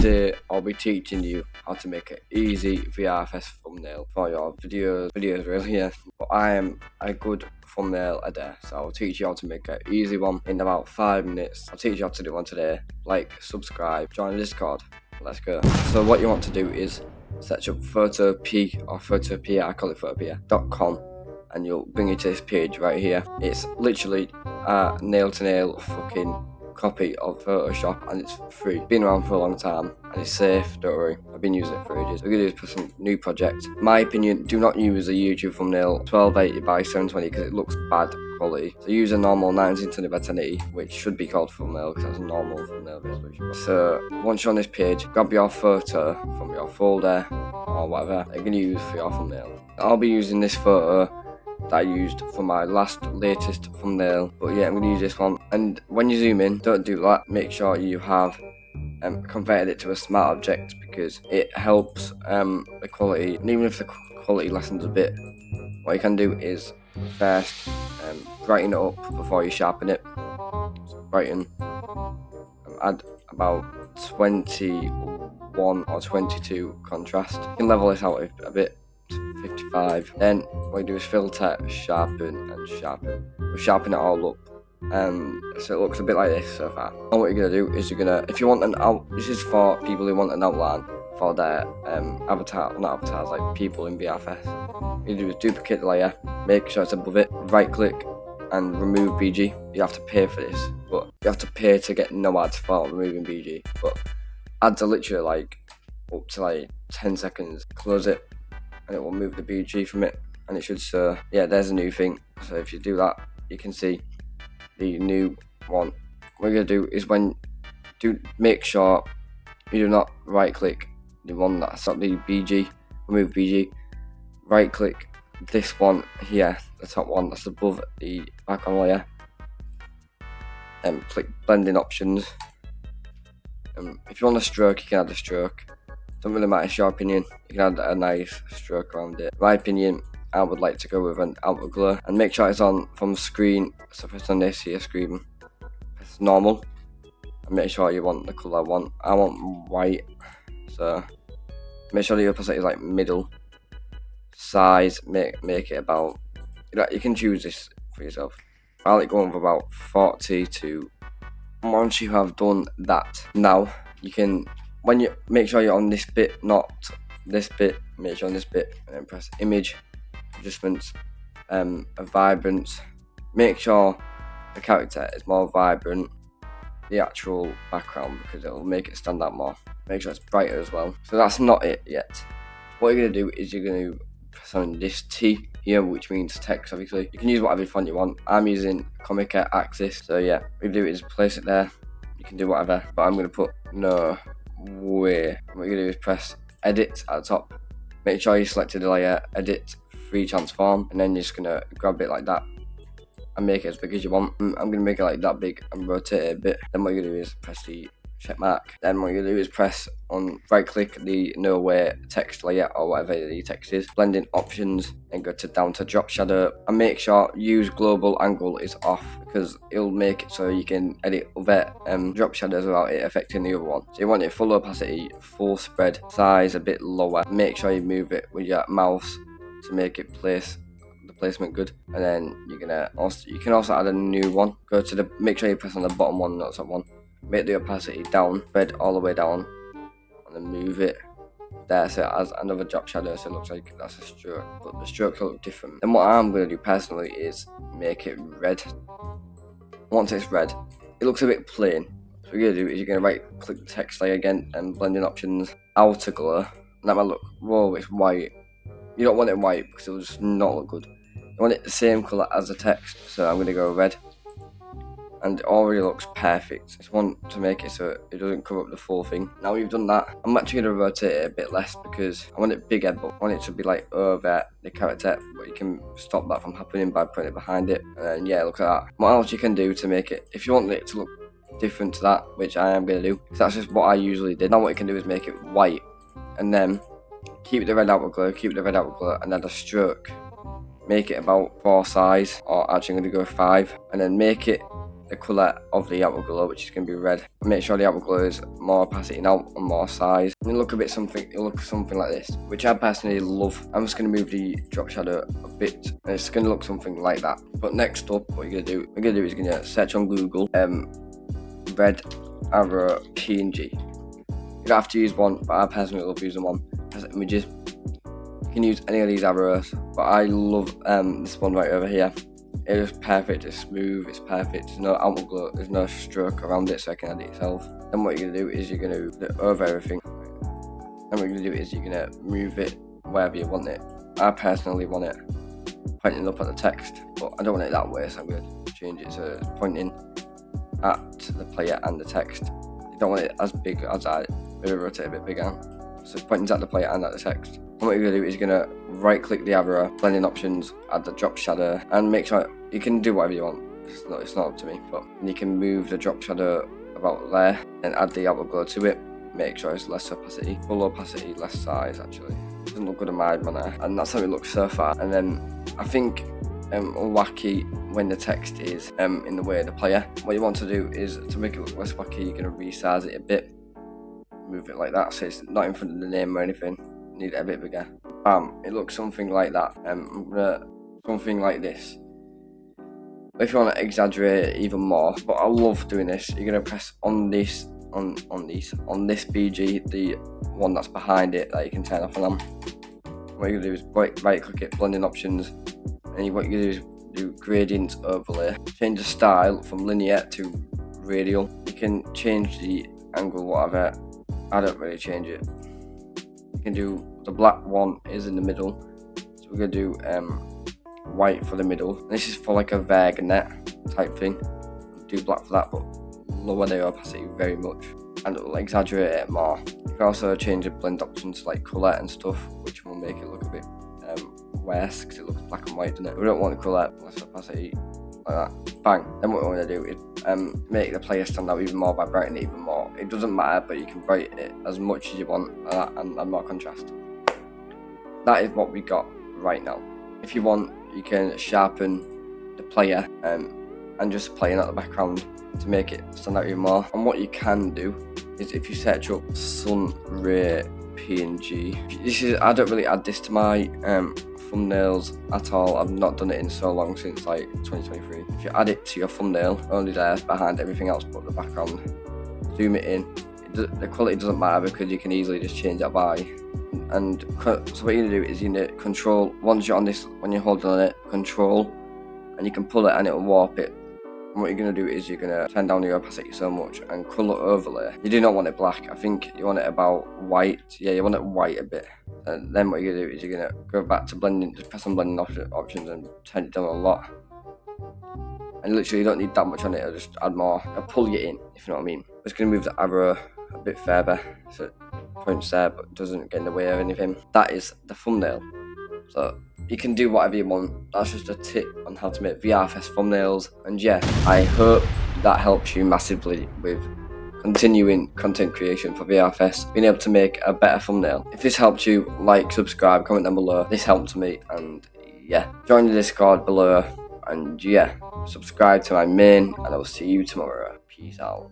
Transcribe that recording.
Today I'll be teaching you how to make an easy VRFS thumbnail for your videos really, yeah. But I am a good thumbnail editor, so I'll teach you how to make an easy one in about 5 minutes. I'll teach you how to do one today. Like, subscribe, join the Discord. Let's go. So what you want to do is search up Photopea, or Photopea, I call it Photopea.com, and you'll bring you to this page right here. It's literally a nail-to-nail fucking copy of Photoshop, and it's free. It's been around for a long time and it's safe, don't worry. I've been using it for ages. We're gonna do is put some new project. In my opinion, do not use a YouTube thumbnail 1280 by 720 because it looks bad quality. So use a normal 1920 by 1080, which should be called thumbnail because that's a normal thumbnail resolution. So once you're on this page, grab your photo from your folder or whatever you're gonna use for your thumbnail. I'll be using this photo that I used for my latest thumbnail, but yeah, I'm going to use this one. And when you zoom in, don't do that. Make sure you have converted it to a smart object because it helps the quality. And even if the quality lessens a bit, what you can do is first brighten it up before you sharpen it. Brighten, add about 21 or 22 contrast. You can level this out a bit. 55. Then what you do is filter, sharpen, and sharpen. We'll sharpen it all up, so it looks a bit like this so far. And what you're gonna do is if you want this is for people who want an outline for their avatar, not avatars, like people in VRFS. What you do is duplicate the layer, make sure it's above it, right click, and remove BG. You have to pay for this, but you have to pay to get no ads for removing BG. But ads are literally like up to like 10 seconds. Close it, and it will move the BG from it, and it should show. Yeah, there's a new thing. So if you do that, you can see the new one. What you're gonna do is make sure you do not right click the one that's got the BG, remove BG. Right click this one here, the top one that's above the background layer, and click blending options. If you want a stroke, you can add a stroke. Don't really matter, it's your opinion. You can add a nice stroke around it. In my opinion, I would like to go with an outer glow, and make sure it's on from screen. So press on this here screen, press normal, and make sure you want the colour I want. I want white, so make sure the opacity is like middle. Size, make it about, you can choose this for yourself. I like going with about 40 to. Once you have done that, now you can. When you make sure you're on this bit, not this bit, make sure on this bit, and then press image, adjustments, vibrance. Make sure the character is more vibrant, the actual background, because it will make it stand out more. Make sure it's brighter as well. So that's not it yet. What you're going to do is you're going to press on this T here, which means text obviously. You can use whatever font you want. I'm using Comic Axis, so yeah, what you do is place it there. You can do whatever, but I'm going to put no way. What you're gonna do is press edit at the top, make sure you selected the layer, edit, free transform, and then you're just gonna grab it like that and make it as big as you want. I'm gonna make it like that big and rotate it a bit. Then what you're gonna do is press the check mark. Then what you're gonna do is press on right click the no way text layer or whatever the text is, blending options, and go down to drop shadow, and make sure use global angle is off because it'll make it so you can edit other drop shadows without it affecting the other one. So you want it full opacity, full spread, size a bit lower. Make sure you move it with your mouse to make it the placement good. And then you can also add a new one. Make sure you press on the bottom one, not top one. Make the opacity down, spread all the way down, and then move it there so it has another drop shadow, so it looks like that's a stroke, but the strokes look different. Then what I'm going to do personally is make it red. Once it's red, it looks a bit plain. So what you're going to do is you're going to right click the text layer again and blending options, outer glow, and that might look, whoa, it's white. You don't want it white because it'll just not look good. You want it the same colour as the text, so I'm going to go red. And it already looks perfect. I just want to make it so it doesn't cover up the full thing. Now you've done that, I'm actually going to rotate it a bit less because I want it bigger, but I want it to be like over the character, but you can stop that from happening by putting it behind it. And then yeah, look at that. What else you can do to make it, if you want it to look different to that, which I am going to do, because that's just what I usually did. Now what you can do is make it white, and then keep the red outer glow, and add a stroke. Make it about 4 size, or actually I'm going to go 5, and then make it the colour of the outer glow, which is going to be red. Make sure the outer glow is more opacity now and more size. And it'll look something like this, which I personally love. I'm just going to move the drop shadow a bit, and it's going to look something like that. But next up, what you're going to do is going to search on Google red arrow PNG. You don't have to use one, but I personally love using one as images. You can use any of these arrows, but I love this one right over here. It is perfect, it's smooth, it's perfect, there's no outer glow, there's no stroke around it, so I can add it yourself. Then what you're going to do is you're going to put it over everything. And what you're going to do is you're going to move it wherever you want it. I personally want it pointing up at the text, but I don't want it that way, so I'm going to change it so it's pointing at the player and the text. You don't want it as big as I, maybe rotate a bit bigger. So it's pointing at the player and at the text. And what you're going to do is you're going to right click the arrow, blending options, add the drop shadow, and make sure you can do whatever you want. It's not up to me, but you can move the drop shadow about there and add the outer glow to it. Make sure it's less opacity, full opacity, less size actually. It doesn't look good in my manner, and that's how it looks so far. And then I think wacky when the text is in the way of the player. What you want to do is to make it look less wacky, you're going to resize it a bit. Move it like that so it's not in front of the name or anything. Need it a bit bigger. Bam, it looks something like that. Something like this. If you want to exaggerate it even more, but I love doing this, you're gonna press on this BG, the one that's behind it that you can turn off and on. What you're gonna do is right click it, blending options, and what you're gonna do is do gradient overlay. Change the style from linear to radial. You can change the angle, whatever. I don't really change it. You can do the black one is in the middle, so we're gonna do white for the middle. This is for like a vignette type thing. Do black for that, but lower the opacity very much, and it will exaggerate it more. You can also change the blend options like colour and stuff, which will make it look a bit worse because it looks black and white, doesn't it? We don't want colour, less opacity, like that. Bang. Then what we want to do is make the player stand out even more by brightening it even more. It doesn't matter, but you can brighten it as much as you want, like that, and add more contrast. That is what we got right now. If you want, you can sharpen the player and just playing at the background to make it stand out even more. And what you can do is if you search up sun ray PNG, I don't really add this to my thumbnails at all. I've not done it in so long, since like 2023. If you add it to your thumbnail, only there behind everything else but the background, zoom it in, the quality doesn't matter because you can easily just change that by. And so what you're going to do is you need control, once you're on this, when you're holding on it, control, and you can pull it and it'll warp it. And what you're going to do is you're going to turn down your opacity so much and colour overlay. You do not want it black, I think you want it about white. Yeah, you want it white a bit. And then what you're going to do is you're going to go back to blending, just press on blending options and turn it down a lot. And literally you don't need that much on it, it'll just add more. It'll pull you in, if you know what I mean. I'm just going to move the arrow a bit further so it points there but doesn't get in the way of anything. That is the thumbnail. So you can do whatever you want. That's just a tip on how to make VRFS thumbnails. And yeah, I hope that helps you massively with continuing content creation for VRFS, being able to make a better thumbnail. If this helped you, like, subscribe, comment down below. This helped me, and yeah, join the Discord below, and yeah, subscribe to my main, and I will see you tomorrow. Peace out.